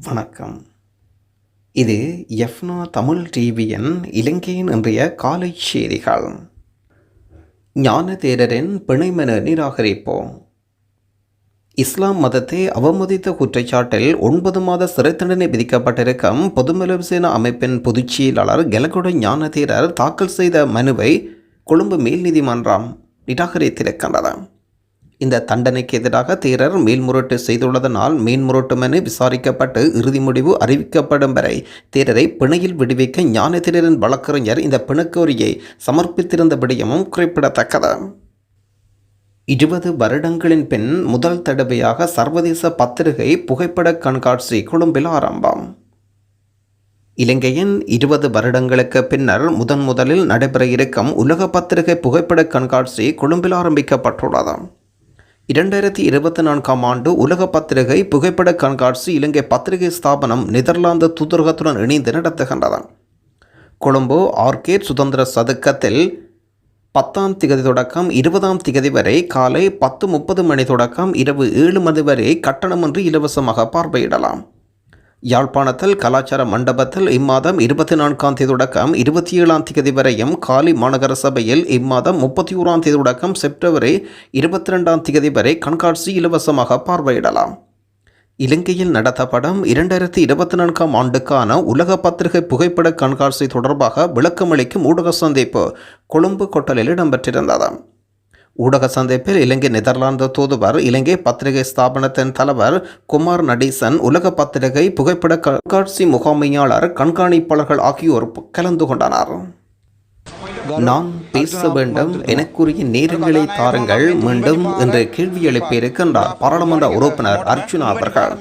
வணக்கம். இது எஃப்னா தமிழ் டிவியின் இலங்கையின் இன்றைய காலை செய்திகள். ஞானதேரரின் பிணைமனு நிராகரிப்பு. இஸ்லாம் மதத்தை அவமதித்த குற்றச்சாட்டில் 9 மாத சிறை தண்டனை விதிக்கப்பட்டிருக்கும் பொதுமலர் சேனா அமைப்பின் பொதுச் செயலாளர் கெலகொட ஞானதேரர் தாக்கல் செய்த மனுவை கொழும்பு மேல் நீதிமன்றம் நிராகரித்திருக்கின்றது. இந்த தண்டனைக்கு எதிராக தேரர் மேல்முறையீட்டு செய்துள்ளதனால் மேன்முறையீட்டு மனு விசாரிக்கப்பட்டு இறுதி முடிவு அறிவிக்கப்படும் வரை தேரரை பிணையில் விடுவிக்க ஞானதேரரின் வழக்கறிஞர் இந்த பிணைக்கோரியை சமர்ப்பித்திருந்த விடயமும் குறிப்பிடத்தக்கது. 20 வருடங்களின் பின் முதல் தடவையாக சர்வதேச பத்திரிகை புகைப்பட கண்காட்சி கொழும்பில் ஆரம்பம். இலங்கையின் 20 வருடங்களுக்கு பின்னர் முதலில் நடைபெற இருக்கும் உலக பத்திரிகை புகைப்பட கண்காட்சி கொழும்பில் ஆரம்பிக்கப்பட்டுள்ளது. 2024ஆம் ஆண்டு உலக பத்திரிகை புகைப்பட கண்காட்சி இலங்கை பத்திரிகை ஸ்தாபனம் நெதர்லாந்து தூதரகத்துடன் இணைந்து நடத்துகின்றது. கொழும்பு ஆர்கேட் சுதந்திர சதுக்கத்தில் 10ஆம் திகதி தொடக்கம் 20ஆம் திகதி வரை காலை 10:30 மணி தொடக்கம் இரவு 7 மணி வரை கட்டணமின்றி இலவசமாக பார்வையிடலாம். யாழ்ப்பாணத்தில் கலாச்சார மண்டபத்தில் இம்மாதம் 24ஆம் தேதி தொடக்கம் 27ஆம் தேதி வரையும் காலி மாநகர சபையில் இம்மாதம் 31ஆம் தேதி தொடக்கம் செப்டம்பர் 22ஆம் தேதி வரை கண்காட்சி இலவசமாக பார்வையிடலாம். இலங்கையில் நடத்தப்படும் 2024ஆம் ஆண்டுக்கான உலக பத்திரிகை புகைப்பட கண்காட்சி தொடர்பாக விளக்கமளிக்கும் ஊடக சந்திப்பு கொழும்பு கொட்டலில் இடம்பெற்றிருந்தது. ஊடக சந்திப்பில் இலங்கை நெதர்லாந்து தூதுவர், இலங்கை பத்திரிகை ஸ்தாபனத்தின் தலைவர் குமார் நடேசன், உலக பத்திரிகை புகைப்பட கண்காட்சி முகாமையாளர், கண்காணிப்பாளர்கள் ஆகியோர் கலந்து கொண்டனர். நான் பேச வேண்டும், எனக்குரிய நேரங்களை தாருங்கள் மீண்டும் என்று கேள்வி எழுப்பியிருக்கின்றார் பாராளுமன்ற உறுப்பினர் அர்ச்சுனா அவர்கள்.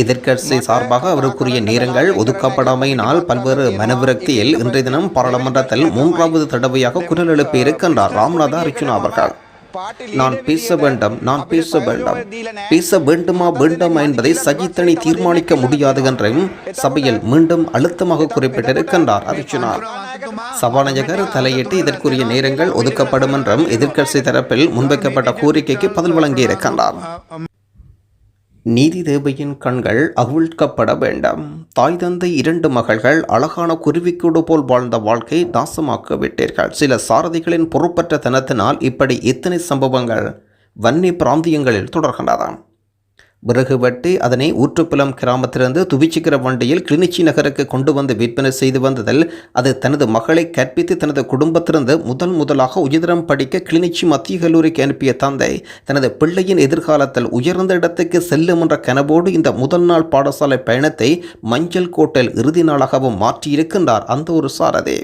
எதிர்க்கட்சி சார்பாக அவருக்குரிய நேரங்கள் ஒதுக்கப்படாமையினால் பல்வேறு மனவிரக்தியில் இன்றைய தினம் பாராளுமன்றத்தில் 3வது தடவையாக குரல் எழுப்பியிருக்கின்றார் ராம்நாத அர்ச்சுனா அவர்கள். நான் பேச வேண்டும், பேச வேண்டுமா வேண்டாமா என்பதை சஜித்தனி தீர்மானிக்க முடியாது என்றும் சபையில் மீண்டும் அழுத்தமாக குறிப்பிட்டிருக்கின்றார் அர்ச்சுனா. சபாநாயகர் தலையிட்டு இதற்குரிய நேரங்கள் ஒதுக்கப்படும் என்றும் எதிர்க்கட்சி தரப்பில் முன்வைக்கப்பட்ட கோரிக்கைக்கு பதில் வழங்கியிருக்கின்றார். நீதி தேவையின் கண்கள் அவிழ்க்கப்பட வேண்டாம். தாய் தந்தை 2 மகள்கள் அழகான குருவிக்கூடு போல் வாழ்ந்த வாழ்க்கை நாசமாக்க விட்டீர்கள். சில சாரதிகளின் பொறுப்பற்ற தனத்தினால் இப்படி எத்தனை சம்பவங்கள் வன்னி பிராந்தியங்களில் தொடர்கின்றன. விறகு வெட்டி அதனை ஊற்றுப்புலம் கிராமத்திலிருந்து துவிச்சிக்கிற வண்டியில் கிளிநொச்சி நகருக்கு கொண்டு வந்து விற்பனை செய்து வந்ததில் அது தனது மகளை கற்பித்து தனது குடும்பத்திலிருந்து முதலாக உயர்தரம் படிக்க கிளிநொச்சி மத்திய கல்லூரிக்கு அனுப்பிய தந்தை தனது பிள்ளையின் எதிர்காலத்தில் உயர்ந்த இடத்துக்கு செல்லும் என்ற கனவோடு இந்த முதல் நாள் பாடசாலை பயணத்தை மஞ்சள் கோட்டையில் இறுதி நாளாகவும் மாற்றியிருக்கின்றார் அந்த ஒரு சாரதி.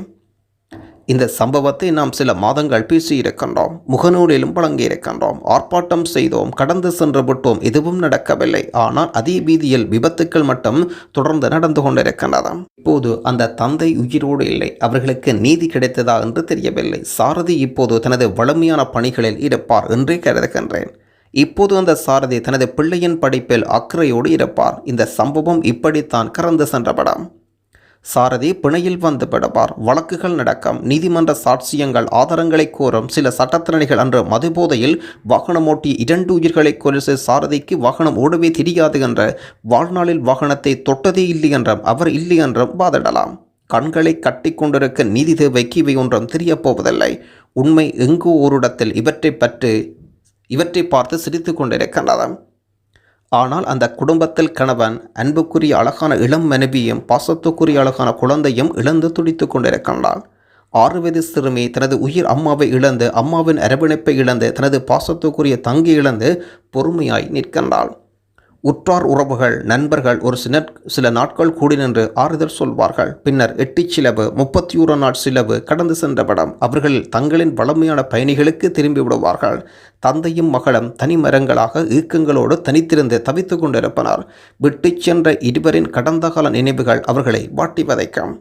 இந்த சம்பவத்தை நாம் சில மாதங்கள் பேசியிருக்கின்றோம், முகநூலிலும் வழங்கியிருக்கின்றோம், ஆர்ப்பாட்டம் செய்தோம், கடந்து சென்று விட்டோம், எதுவும் நடக்கவில்லை. ஆனால் அதே வீதியில் விபத்துக்கள் மட்டும் தொடர்ந்து நடந்து கொண்டிருக்கின்றன. இப்போது அந்த தந்தை உயிரோடு இல்லை, அவர்களுக்கு நீதி கிடைத்ததா என்று தெரியவில்லை. சாரதி இப்போது தனது வலிமையான பணிகளில் இருப்பார் என்றே கருதுகின்றேன். இப்போது அந்த சாரதி தனது பிள்ளையின் படிப்பில் அக்கறையோடு இருப்பார். இந்த சம்பவம் இப்படித்தான் கறந்து சென்றபடம். சாரதி பிணையில் வந்து விடுவார். வழக்குகள் நடக்கும். நீதிமன்ற சாட்சியங்கள் ஆதாரங்களை கோரும் சில சட்டத்திறனிகள் அன்று மதுபோதையில் வாகனம் ஓட்டி 2 உயிர்களை கொலை செய்த சாரதிக்கு வாகனம் ஓடவே தெரியாது என்ற, வாழ்நாளில் வாகனத்தை தொட்டதே இல்லை என்றும் அவர் இல்லை என்றும் வாதிடலாம். கண்களை கட்டி கொண்டிருக்க நீதி தேவைக்கு இவை ஒன்றும் தெரிய போவதில்லை. உண்மை எங்கோ ஓரிடத்தில் இவற்றை பார்த்து சிரித்து கொண்டிருக்கின்றது. ஆனால் அந்த குடும்பத்தில் கணவன், அன்புக்குரிய அழகான இளம் மனைவியும் பாசத்துக்குரிய அழகான குழந்தையும் இழந்து துடித்து கொண்டிருக்கின்றாள். 6 வயது சிறுமி தனது உயிர் அம்மாவை இழந்து, அம்மாவின் அரவணைப்பை இழந்து, தனது பாசத்துக்குரிய தங்கி இழந்து பொறுமையாய் நிற்கின்றாள். உற்றார் உறவுகள், நண்பர்கள் ஒரு சில நாட்கள் கூடி நின்று ஆறுதல் சொல்வார்கள். பின்னர் 8 சிலவு 31 நாள் சிலவு கடந்து சென்றபடம் அவர்கள் தங்களின் வளமையான பயணிகளுக்கு திரும்பி விடுவார்கள். தந்தையும் மகளும் தனிமரங்களாக ஈக்கங்களோடு தனித்திருந்து தவித்து கொண்டிருப்பனர். விட்டு சென்ற இருவரின் கடந்த கால நினைவுகள் அவர்களை வாட்டி வதைக்கும்.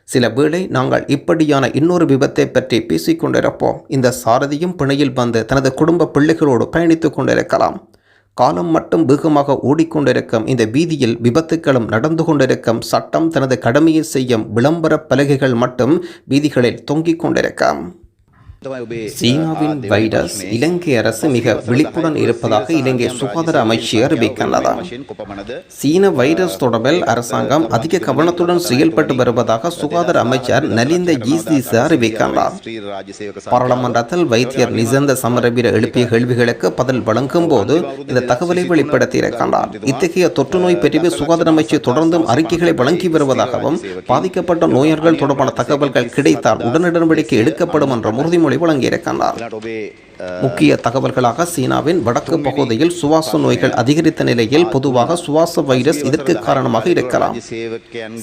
சில வேளை நாங்கள் இப்படியான இன்னொரு விபத்தை பற்றி பேசிக்கொண்டிருப்போம். இந்த சாரதியும் பிணையில் வந்து தனது குடும்ப பிள்ளைகளோடு பயணித்து கொண்டிருக்கலாம். காலம் மட்டும் வேகமாக ஓடிக்கொண்டிருக்கும் இந்த வீதியில் விபத்துக்களும் நடந்து கொண்டிருக்கும். சட்டம் தனது கடமையை செய்யும் விளம்பர பலகைகள் மட்டும் வீதிகளில் தொங்கிக் கொண்டிருக்கும். சீனாவின் வைரஸ் இலங்கை அரசு மிக விழிப்புடன் இருப்பதாக இலங்கை சுகாதார அமைச்சு அறிவிக்கின்றது. சீன வைரஸ் தொடர்பில் அரசாங்கம் அதிக கவனத்துடன் செயல்பட்டு வருவதாக சுகாதார அமைச்சர் நலிந்த ஜீசிச அறிவிக்கின்றார். பாராளுமன்றத்தில் வைத்தியர் நிசந்த சமரவீர எழுப்பிய கேள்விகளுக்கு பதில் வழங்கும் போது இந்த தகவலை வெளிப்படுத்தியிருக்கின்றார். இத்தகைய தொற்று நோய் பிரிவு சுகாதார அமைச்சு தொடர்ந்தும் அறிக்கைகளை வழங்கி வருவதாகவும் பாதிக்கப்பட்ட நோயாளர்கள் தொடர்பான தகவல்கள் கிடைத்தால் உடனடி நடவடிக்கை எடுக்கப்படும் என்ற உறுதிமொழி வழங்கியிருக்கின்றார். முக்கிய தகவல்களாக சீனாவின் வடக்கு பகுதியில் சுவாச நோய்கள் அதிகரித்த நிலையில் பொதுவாக சுவாச வைரஸ் இதற்கு காரணமாக இருக்கலாம்.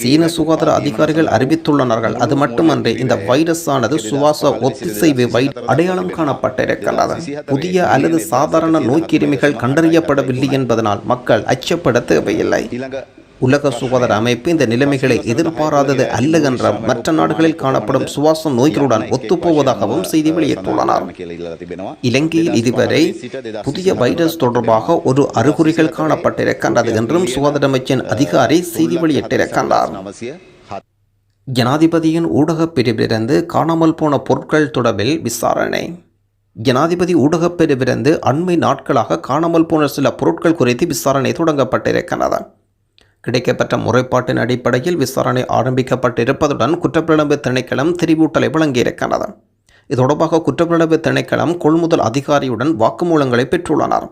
சீன சுகாதார அதிகாரிகள் அறிவித்துள்ளனர். அது மட்டுமன்றி இந்த வைரஸ் ஆனது சுவாச ஒத்திசைவு அடையாளம் காணப்பட்டிருக்கிறது. புதிய அல்லது சாதாரண நோய்க்கிருமிகள் கண்டறியப்படவில்லை என்பதனால் மக்கள் அச்சப்பட தேவையில்லை. உலக சுகாதார அமைப்பு இந்த நிலைமைகளை எதிர்பாராதது அல்ல என்ற மற்ற நாடுகளில் காணப்படும் சுவாச நோய்களுடன் ஒத்துப்போவதாகவும் செய்தி வெளியிட்டுள்ளனர். இலங்கையில் இதுவரை புதிய வைரஸ் தொடர்பாக ஒரு அறிகுறிகள் காணப்பட்டிருக்கின்றது என்றும் சுகாதார அமைச்சின் அதிகாரி செய்தி வெளியிட்டிருக்கின்றார். ஜனாதிபதியின் ஊடகப் பிரிவிலிருந்து காணாமல் போன பொருட்கள் தொடர்பில் விசாரணை. ஜனாதிபதி ஊடகப் பிரிவிலிருந்து அண்மை நாட்களாக காணாமல் போன சில பொருட்கள் குறித்து விசாரணை தொடங்கப்பட்டிருக்கின்றது. கிடைக்கப்பட்ட முறைப்பாட்டின் அடிப்படையில் விசாரணை ஆரம்பிக்கப்பட்டிருப்பதுடன் குற்றப்புலனாய்வு திணைக்களம் தெரிவூட்டலை வழங்கியிருக்கிறது. இது தொடர்பாக குற்றப்புலனாய்வு திணைக்களம் கொள்முதல் அதிகாரியுடன் வாக்குமூலங்களை பெற்றுள்ளனர்.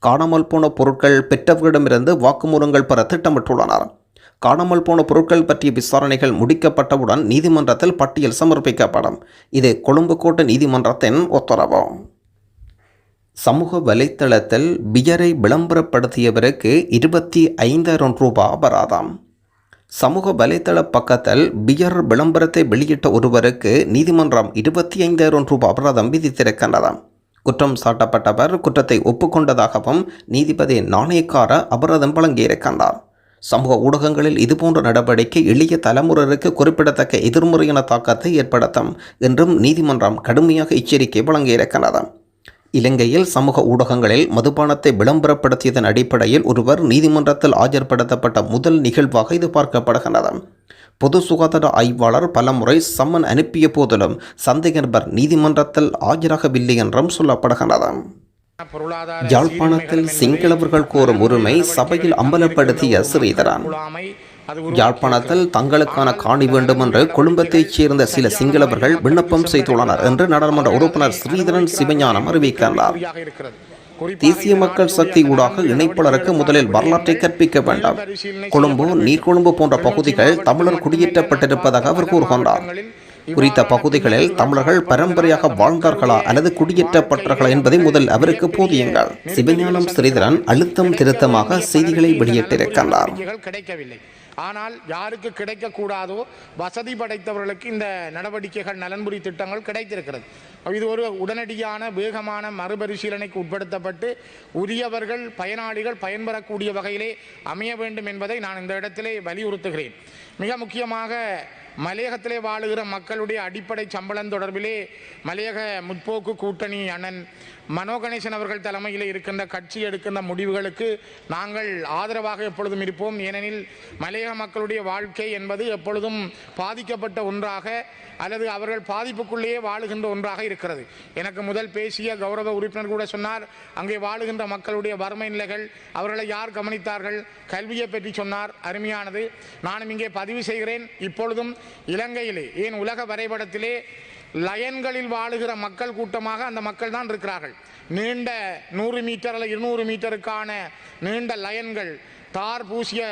காணாமல் போன பொருட்கள் பெற்றவர்களிடமிருந்து வாக்குமூலங்கள் பெற திட்டமிட்டுள்ளனர். காணாமல் போன பொருட்கள் பற்றிய விசாரணைகள் முடிக்கப்பட்டவுடன் நீதிமன்றத்தில் பட்டியல் சமர்ப்பிக்கப்படும். இது கொழும்பு கோட்ட நீதிமன்றத்தின் உத்தரவு. சமூக வலைத்தளத்தில் பியரை விளம்பரப்படுத்தியவருக்கு 25,000 ரூபாய் அபராதம். சமூக வலைத்தள பக்கத்தில் பியர் விளம்பரத்தை வெளியிட்ட ஒருவருக்கு நீதிமன்றம் 25,000 ரூபாய் அபராதம் விதித்திருக்கின்றது. குற்றம் சாட்டப்பட்டவர் குற்றத்தை ஒப்புக்கொண்டதாகவும் நீதிபதி நாணயக்கார அபராதம் வழங்கியிருக்கின்றார். சமூக ஊடகங்களில் இதுபோன்ற நடவடிக்கை எளிய தலைமுறைக்கு குறிப்பிடத்தக்க எதிர்மறையான தாக்கத்தை ஏற்படுத்தும் என்றும் நீதிமன்றம் கடுமையாக எச்சரிக்கை வழங்கியிருக்கிறது. இலங்கையில் சமூக ஊடகங்களில் மதுபானத்தை விளம்பரப்படுத்தியதன் அடிப்படையில் ஒருவர் நீதிமன்றத்தில் ஆஜர்படுத்தப்பட்ட முதல் நிகழ்வாக இது பார்க்கப்படுகிறது. பொது சுகாதார ஆய்வாளர் பலமுறை சம்மன் அனுப்பிய போதிலும் சந்தேக நபர் நீதிமன்றத்தில் ஆஜராகவில்லை என்றும் சொல்லப்படுகிறது. யாழ்ப்பாணத்தில் சிங்களவர்கள் கோரும் உரிமை சபையில் அம்பலப்படுத்திய ஸ்ரீதரன். யாழ்ப்பாணத்தில் தங்களுக்கான காணி வேண்டும் என்று கொழும்பத்தைச் சேர்ந்த சில சிங்களவர்கள் விண்ணப்பம் செய்துள்ளனர் என்று நாடாளுமன்ற உறுப்பினர் ஸ்ரீதரன் சிவஞானம் அறிவிக்கின்றார். தேசிய மக்கள் சக்தி ஊடாக இணைப்பாளருக்கு முதலில் வரலாற்றை கற்பிக்க வேண்டாம். கொழும்பு, நீர்கொழும்பு போன்ற பகுதிகள் தமிழர் குடியேற்றப்பட்டிருப்பதாக அவர் கூறுகின்றார். குறித்த பகுதிகளில் தமிழர்கள் பரம்பரையாக வாழ்ந்தார்களா அல்லது குடியேற்றப்பட்டார்களா என்பதை முதல் அவருக்கு போதியுங்கள். சிவஞானம் ஸ்ரீதரன் அழுத்தம் திருத்தமாக செய்திகளை வெளியிட்டிருக்கின்றார். ஆனால் யாருக்கு கிடைக்கக்கூடாதோ வசதி படைத்தவர்களுக்கு இந்த நடவடிக்கைகள் நலன்புரி திட்டங்கள் கிடைத்திருக்கிறது. இது ஒரு உடனடியான வேகமான மறுபரிசீலனைக்கு உட்படுத்தப்பட்டு உரியவர்கள் பயனாளிகள் பயன்பெறக்கூடிய வகையிலே அமைய வேண்டும் என்பதை நான் இந்த இடத்திலே வலியுறுத்துகிறேன். மிக முக்கியமாக மலையகத்திலே வாழுகிற மக்களுடைய அடிப்படை சம்பளம் தொடர்பிலே மலையக முற்போக்கு கூட்டணி அண்ணன் மனோ கணேசன் அவர்கள் தலைமையில் இருக்கின்ற கட்சி எடுக்கின்ற முடிவுகளுக்கு நாங்கள் ஆதரவாக எப்பொழுதும் இருப்போம். ஏனெனில் மலையக மக்களுடைய வாழ்க்கை என்பது எப்பொழுதும் பாதிக்கப்பட்ட ஒன்றாக அல்லது அவர்கள் பாதிப்புக்குள்ளேயே வாழுகின்ற ஒன்றாக இருக்கிறது. எனக்கு முதல் பேசிய கௌரவ உறுப்பினர் கூட சொன்னார், அங்கே வாழுகின்ற மக்களுடைய வறுமை நிலைகள், அவர்களை யார் கவனித்தார்கள், கல்வியை பற்றி சொன்னார். அருமையானது. நானும் இங்கே பதிவு செய்கிறேன். இப்பொழுதும் இலங்கையிலே, ஏன் உலக வரைபடத்திலே லயன்களில் வாழுகிற மக்கள் கூட்டமாக அந்த மக்கள் தான் இருக்கிறார்கள். நீண்ட 100 மீட்டர் அல்லது 200 மீட்டருக்கான நீண்ட லயன்கள், தார் பூசிய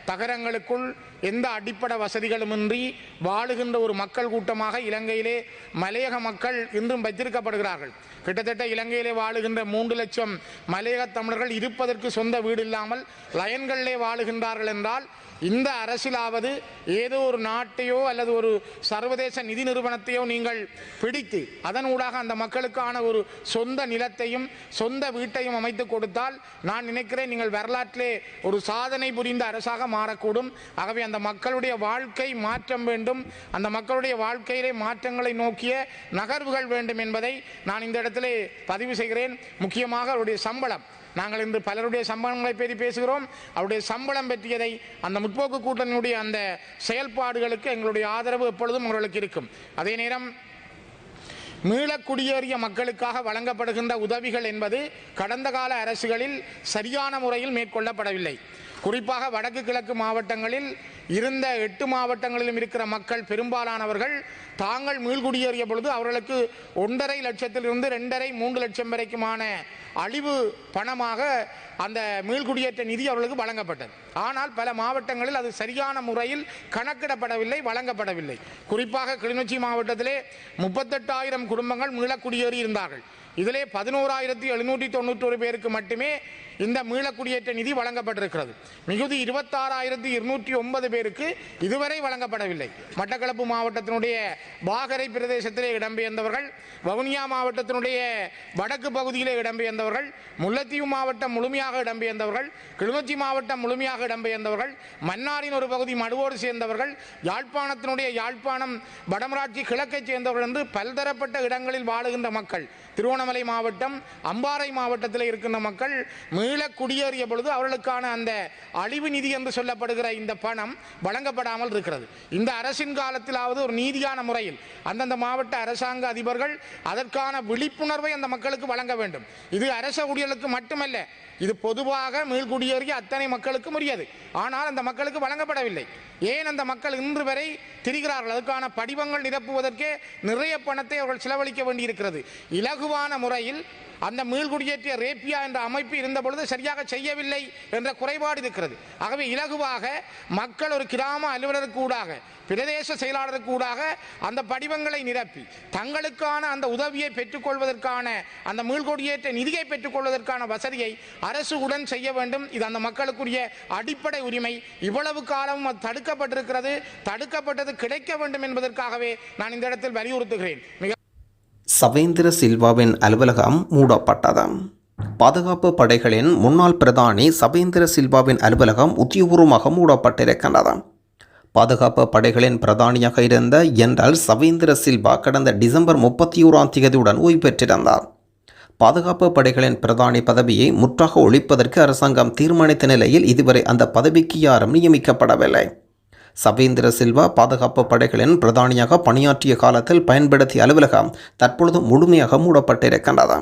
தகரங்களுக்குள் எந்த அடிப்படை வசதிகளுமின்றி வாழுகின்ற ஒரு மக்கள் கூட்டமாக இலங்கையிலே மலையக மக்கள் இன்றும் வைத்திருக்கப்படுகிறார்கள். கிட்டத்தட்ட இலங்கையிலே வாழுகின்ற 3 லட்சம் மலையக தமிழர்கள் இருப்பதற்கு சொந்த வீடு இல்லாமல் லயன்களிலே வாழுகின்றார்கள் என்றால் இந்த அரசியலாவது ஏதோ ஒரு நாட்டையோ அல்லது ஒரு சர்வதேச நிதி நிறுவனத்தையோ நீங்கள் பிடித்து அதன் ஊடாக அந்த மக்களுக்கான ஒரு சொந்த நிலத்தையும் சொந்த வீட்டையும் அமைத்து கொடுத்தால் நான் நினைக்கிறேன் நீங்கள் வரலாற்றிலே ஒரு சாதனை புரிந்த அரசாக மாறக்கூடும். ஆகவே அந்த மக்களுடைய வாழ்க்கை மாற்றம் வேண்டும், அந்த மக்களுடைய வாழ்க்கையிலே மாற்றங்களை நோக்கிய நகர்வுகள் வேண்டும் என்பதை நான் இந்த இடத்திலே பதிவு செய்கிறேன். முக்கியமாக அவருடைய சம்பளம், நாங்கள் இன்று பலருடைய சம்பளங்களை பற்றி பேசுகிறோம். அவருடைய சம்பளம் பற்றியதை அந்த முற்போக்கு கூட்டணியுடைய அந்த செயல்பாடுகளுக்கு எங்களுடைய ஆதரவு எப்பொழுதும் அவர்களுக்கு இருக்கும். அதே நேரம் மீளக் குடியேறிய மக்களுக்காக வழங்கப்படுகின்ற உதவிகள் என்பது கடந்த கால அரசுகளில் சரியான முறையில் மேற்கொள்ளப்படவில்லை. குறிப்பாக வடக்கு கிழக்கு மாவட்டங்களில் இருந்த 8 மாவட்டங்களிலும் இருக்கிற மக்கள் பெரும்பாலானவர்கள் தாங்கள் மீள்குடியேறிய பொழுது அவர்களுக்கு 1.5 லட்சத்திலிருந்து 2.5-3 லட்சம் வரைக்குமான அழிவு பணமாக அந்த மீள்குடியேற்ற நிதி அவர்களுக்கு வழங்கப்பட்டது. ஆனால் பல மாவட்டங்களில் அது சரியான முறையில் கணக்கிடப்படவில்லை, வழங்கப்படவில்லை. குறிப்பாக கிளிநொச்சி மாவட்டத்திலே 38,000 குடும்பங்கள் மீளக்குடியேறி இருந்தார்கள். இதிலே 11,791 பேருக்கு மட்டுமே இந்த மீளக்குடியேற்ற நிதி வழங்கப்பட்டிருக்கிறது. மிகுதி 26,209 பேருக்கு இதுவரை வழங்கப்படவில்லை. மட்டக்களப்பு மாவட்டத்தினுடைய வாகரை பிரதேசத்திலே இடம்பெயர்ந்தவர்கள், வவுனியா மாவட்டத்தினுடைய வடக்கு பகுதியிலே இடம்பெயர்ந்தவர்கள், முல்லைத்தீவு மாவட்டம் முழுமையாக இடம்பெயர்ந்தவர்கள், கிளிநொச்சி மாவட்டம் முழுமையாக இடம்பெயர்ந்தவர்கள், மன்னாரின் ஒரு பகுதி மடுவோடு சேர்ந்தவர்கள், யாழ்ப்பாணத்தினுடைய யாழ்ப்பாணம் வடமராட்சி கிழக்கைச் சேர்ந்தவர்கள் என்று பல்தரப்பட்ட இடங்களில் வாழுகின்ற மக்கள், திருவண்ணாமலை மாவட்டம் அம்பாறை மாவட்டத்தில் இருக்கின்ற மக்கள் மீள குடியேறிய பொழுது அவர்களுக்கான அந்த அழிவு நிதி என்று சொல்லப்படுகிற இந்த பணம் வழங்கப்படாமல் இருக்கிறது. இந்த அரசின் காலத்திலாவது ஒரு நீதியான முறையில் அந்தந்த மாவட்ட அரசாங்க அதிபர்கள் அதற்கான விழிப்புணர்வை அந்த மக்களுக்கு வழங்க வேண்டும். இது அரச ஊழியர்களுக்கு மட்டுமல்ல, இது பொதுவாக மீள்குடியேறிய அத்தனை மக்களுக்கும் உரியது. ஆனால் அந்த மக்களுக்கு வழங்கப்படவில்லை. ஏன் அந்த மக்கள் இன்று வரை திரிகிறார்கள்? அதுக்கான படிவங்கள் நிரப்புவதற்கே நிறைய பணத்தை அவர்கள் செலவழிக்க வேண்டியிருக்கிறது. இலகுவான முறையில் அந்த மீள்குடியேற்றிய ரேப்பியா என்ற அமைப்பு இருந்த பொழுது சரியாக செய்யவில்லை என்ற குறைபாடு இருக்கிறது. ஆகவே இலகுவாக மக்கள் ஒரு கிராம அலுவலருக்கு ஊடாக, பிரதேச செயலாளருக்கு ஊடாக அந்த படிவங்களை நிரப்பி தங்களுக்கான அந்த உதவியை பெற்றுக்கொள்வதற்கான, அந்த மீள்குடியேற்ற நிதியை பெற்றுக்கொள்வதற்கான வசதியை அரசு உடன் செய்ய வேண்டும். இது அந்த மக்களுக்குரிய அடிப்படை உரிமை. இவ்வளவு காலமும் அது தடுக்கப்பட்டிருக்கிறது. தடுக்கப்பட்டது கிடைக்க வேண்டும் என்பதற்காகவே நான் இந்த இடத்தில் வலியுறுத்துகிறேன். சவேந்திர சில்வாவின் அலுவலகம் மூடப்பட்டது. பாதுகாப்பு படைகளின் முன்னாள் பிரதானி சவேந்திர சில்வாவின் அலுவலகம் உத்தியோகபூர்வமாக மூடப்பட்டிருக்கின்றது. பாதுகாப்பு படைகளின் பிரதானியாக இருந்த ஜெனரல் சவேந்திர சில்வா கடந்த டிசம்பர் 31 ஓய்வு பெற்றிருந்தார். பாதுகாப்பு படைகளின் பிரதானி பதவியை முற்றாக ஒழிப்பதற்கு அரசாங்கம் தீர்மானித்த நிலையில் இதுவரை அந்த பதவிக்கு யாரும் நியமிக்கப்படவில்லை. சவேந்திர சில்வா பாதுகாப்பு படைகளின் பிரதானியாக பணியாற்றிய காலத்தில் பயன்படுத்திய அலுவலகம் தற்பொழுது முழுமையாக மூடப்பட்டிருக்கின்றது.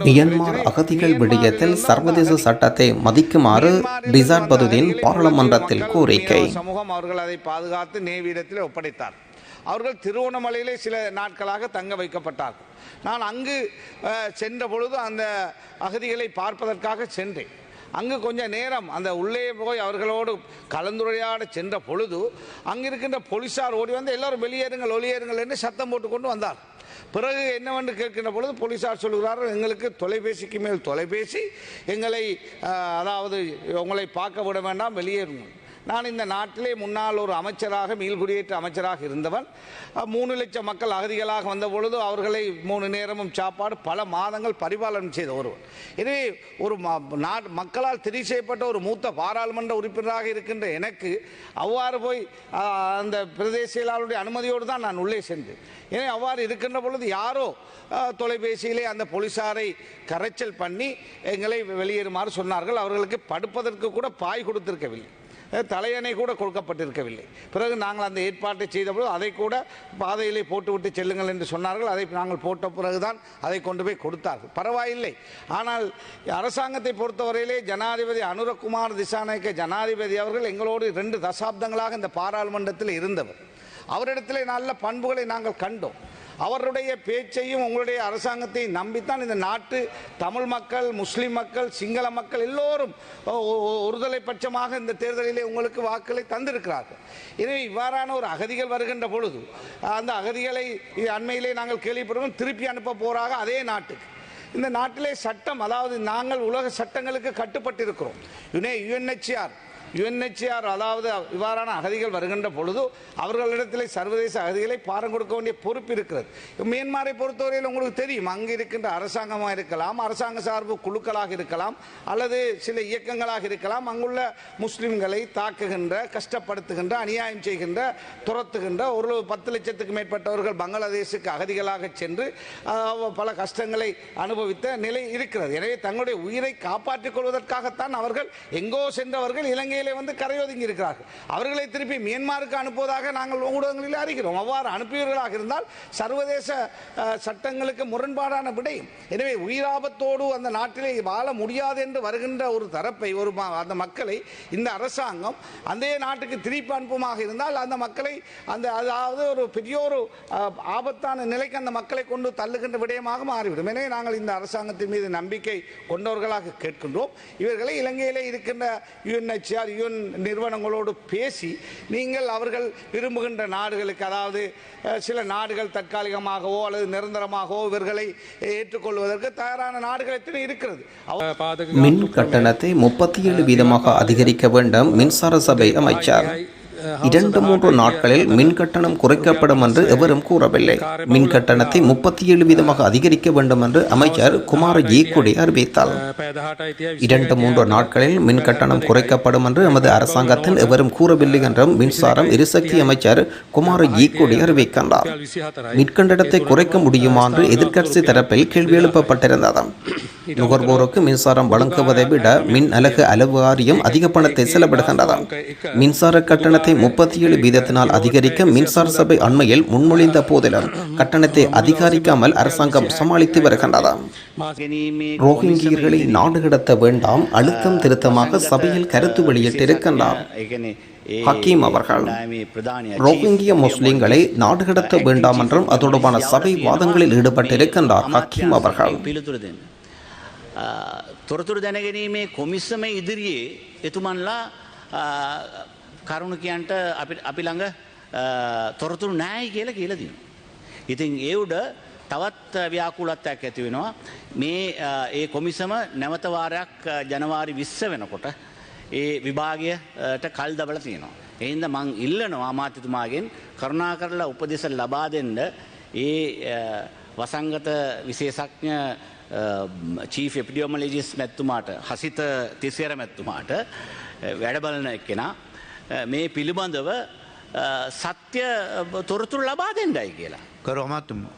மியன்மார் அகதிகள் விடயத்தில் சர்வதேச சட்டத்தை மதிக்குமாறு ரிசாட் பதுதீன் பாராளுமன்றத்தில் கோரிக்கை. சமூகம் அவர்கள் அதை பாதுகாத்து நேவியிடத்தில் ஒப்படைத்தார். அவர்கள் திருவோணமலையிலே சில நாட்களாக தங்க வைக்கப்பட்டார்கள். நான் அங்கு சென்ற பொழுது அந்த அகதிகளை பார்ப்பதற்காக சென்றேன். அங்கு கொஞ்சம் நேரம் அந்த உள்ளே போய் அவர்களோடு கலந்துரையாட சென்ற பொழுது அங்கிருக்கின்ற போலீஸார் ஓடி வந்து எல்லாரும் வெளியேறுங்கள் ஒளியேறுங்கள் என்று சத்தம் போட்டு கொண்டு வந்தார். பிறகு என்னவென்று கேட்கின்ற பொழுது போலீஸார் சொல்கிறார்கள், எங்களுக்கு தொலைபேசிக்கு மேல் தொலைபேசி, எங்களை அதாவது உங்களை பார்க்க விட வேண்டாம், வெளியேறுங்கள். நான் இந்த நாட்டிலே முன்னாள் ஒரு அமைச்சராக, மீள்குடியேற்ற அமைச்சராக இருந்தவன். 3 லட்சம் மக்கள் அகதிகளாக வந்த பொழுது அவர்களை 3 நேரமும் சாப்பாடு பல மாதங்கள் பரிபாலனம் செய்த ஒருவர். எனவே ஒரு மக்களால் தெரிவு செய்யப்பட்ட ஒரு மூத்த பாராளுமன்ற உறுப்பினராக இருக்கின்ற எனக்கு அவ்வாறு போய் அந்த பிரதேச செயலாளருடைய அனுமதியோடு தான் நான் உள்ளே சென்றேன். எனவே அவ்வாறு இருக்கின்ற பொழுது யாரோ தொலைபேசியிலே அந்த போலீஸாரை கரைச்சல் பண்ணி எங்களை வெளியேறுமாறு சொன்னார்கள். அவர்களுக்கு படுப்பதற்கு கூட பாய் கொடுத்திருக்கவில்லை, தலையணை கூட கொடுக்கப்பட்டிருக்கவில்லை. பிறகு நாங்கள் அந்த ஏற்பாட்டை செய்தபோது அதை கூட பாதையிலே போட்டுவிட்டு செல்லுங்கள் என்று சொன்னார்கள். அதை நாங்கள் போட்ட பிறகுதான் அதை கொண்டு போய் கொடுத்தார்கள். பரவாயில்லை. ஆனால் அரசாங்கத்தை பொறுத்தவரையிலே ஜனாதிபதி அனுரகுமார் திசாநாயக்க ஜனாதிபதி அவர்கள் எங்களோடு 2 தசாப்தங்களாக இந்த பாராளுமன்றத்தில் இருந்தவர். அவரிடத்திலே நல்ல பண்புகளை நாங்கள் கண்டோம். அவருடைய பேச்சையும் உங்களுடைய அரசாங்கத்தையும் நம்பித்தான் இந்த நாட்டு தமிழ் மக்கள், முஸ்லிம் மக்கள், சிங்கள மக்கள் எல்லோரும் ஒருதலை பட்சமாக இந்த தேர்தலிலே உங்களுக்கு வாக்களை தந்திருக்கிறார்கள். எனவே இவ்வாறான ஒரு அகதிகள் வருகின்ற பொழுது அந்த அகதிகளை அண்மையிலே நாங்கள் கேள்விப்படுவோம் திருப்பி அனுப்ப போறாக அதே நாட்டுக்கு. இந்த நாட்டிலே சட்டம், அதாவது நாங்கள் உலக சட்டங்களுக்கு கட்டுப்பட்டிருக்கிறோம். யுஎன்ஹெச்ஆர் அதாவது இவ்வாறான அகதிகள் வருகின்ற பொழுது அவர்களிடத்தில் சர்வதேச அகதிகளை பாரம் கொடுக்க வேண்டிய பொறுப்பு இருக்கிறது. மியான்மரை பொறுத்தவரையில் உங்களுக்கு தெரியும், அங்கு இருக்கின்ற அரசாங்கமாக இருக்கலாம், அரசாங்க சார்பு குழுக்களாக இருக்கலாம், அல்லது சில இயக்கங்களாக இருக்கலாம், அங்குள்ள முஸ்லிம்களை தாக்குகின்ற, கஷ்டப்படுத்துகின்ற, அநியாயம் செய்கின்ற, துரத்துகின்ற ஒரு 10 லட்சத்துக்கு மேற்பட்டவர்கள் பங்களாதேஷுக்கு அகதிகளாக சென்று பல கஷ்டங்களை அனுபவித்த நிலை இருக்கிறது. எனவே தங்களுடைய உயிரை காப்பாற்றிக் கொள்வதற்காகத்தான் அவர்கள் எங்கோ சென்றவர்கள் இலங்கையில் இலங்கையிலே வந்து கரையொதுங்கி இருக்கிறார்கள். அவர்களை திருப்பி மியான்மருக்கு அனுப்புவதாக நாங்கள் ஊடகங்களில் அறிகிறோம். அவ்வாறு அனுப்பியவர்களாக இருந்தால் சர்வதேச சட்டங்களுக்கு முரண்பாடான விடயம். எனவே உயிராபத்தோடு அந்த நாட்டிலே வாழ முடியாது என்று வருகின்ற ஒரு தரப்பை அந்த மக்களை இந்த அரசாங்கம் அந்த நாட்டுக்கு திருப்பி அனுப்புமாக இருந்தால் அந்த மக்களை அதாவது ஒரு பெரிய ஒரு ஆபத்தான நிலைக்கு அந்த மக்களை கொண்டு தள்ளுகின்ற விடயமாக மாறிவிடும். எனவே நாங்கள் இந்த அரசாங்கத்தின் மீது நம்பிக்கை கொண்டவர்களாக கேட்கின்றோம். இவர்களை இலங்கையிலே இருக்கின்ற UNHCR UN நிறுவனங்களோடு பேசி நீங்கள் அவர்கள் விரும்புகின்ற நாடுகளுக்கு, அதாவது சில நாடுகள் தற்காலிகமாகவோ அல்லது நிரந்தரமாகவோ இவர்களை ஏற்றுக்கொள்வதற்கு தயாரான நாடுகள் எத்தனை இருக்கிறது. மின் கட்டணத்தை 37% அதிகரிக்க வேண்டும் மின்சார சபை அமைச்சர். 2-3 நாட்களில் மின் கட்டணம் குறைக்கப்படும் என்று எவரும் கூறவில்லை. மின் கட்டணத்தை 37% அதிகரிக்க வேண்டும் என்று அமைச்சர் குமார ஜீக்குடி அறிவித்தார். 2-3 நாட்களில் மின் கட்டணம் குறைக்கப்படும் என்று எமது அரசாங்கத்தில் எவரும் கூறவில்லை என்றும் மின்சாரம் எரிசக்தி அமைச்சர் குமார ஜீக்குடி அறிவிக்கின்றார். மின்கட்டணத்தை குறைக்க முடியுமா என்று எதிர்க்கட்சி தரப்பில் கேள்வி எழுப்பப்பட்டிருந்தது. நுகர்வோருக்கு மின்சாரம் வழங்குவதை விட மின் அலகு அளவு வாரியம் அதிக பணத்தை செலவிடுகின்றது. மின்சார கட்டணத்தை 37% அதிகரிக்க மின்சார சபை அண்மையில் முன்மொழிந்த போதிலும் கட்டணத்தை அதிகரிக்காமல் அரசாங்கம் சமாளித்து வருகின்றது. ரோஹிங்கியர்களை நாடு கடத்த வேண்டாம் அழுத்தம் திருத்தமாக சபையில் கருத்து வெளியிட்டிருக்கின்றார் ஹக்கீம் அவர்கள். ரோஹிங்கிய முஸ்லிம்களை நாடு கடத்த வேண்டாம் என்றும் அது தொடர்பான சபை வாதங்களில் ஈடுபட்டிருக்கின்றார் ஹக்கீம் அவர்கள். තොරතුරු දැනගැනීමේ කොමිසම ඉදිරියේ එතුමන්ලා කරුණු කියන්ට අපි ළඟ තොරතුරු නෑයි කියලා කියලා දෙනවා. ඉතින් ඒ උඩ තවත් ව්‍යාකූලත්වයක් ඇති වෙනවා. මේ ඒ කොමිසම නැවත වාරයක් ජනවාරි 20 වෙනකොට ඒ විභාගයට කල් දබලා තියෙනවා. ඒ හින්දා මං ඉල්ලනවා අමාත්‍යතුමාගෙන් කරුණාකරලා උපදෙස් ලබා දෙන්න ඒ වසංගත විශේෂඥ චීෆ් එපිඩියොමොලොජිස්ට් මැතිතුමාට හසිත තිසර මැතිතුමාට වැඩබලන එක්කෙනා මේ පිළිබඳව සත්‍ය තොරතුරු ලබා දෙන්නයි කියලා. කරු අමාත්‍යතුමා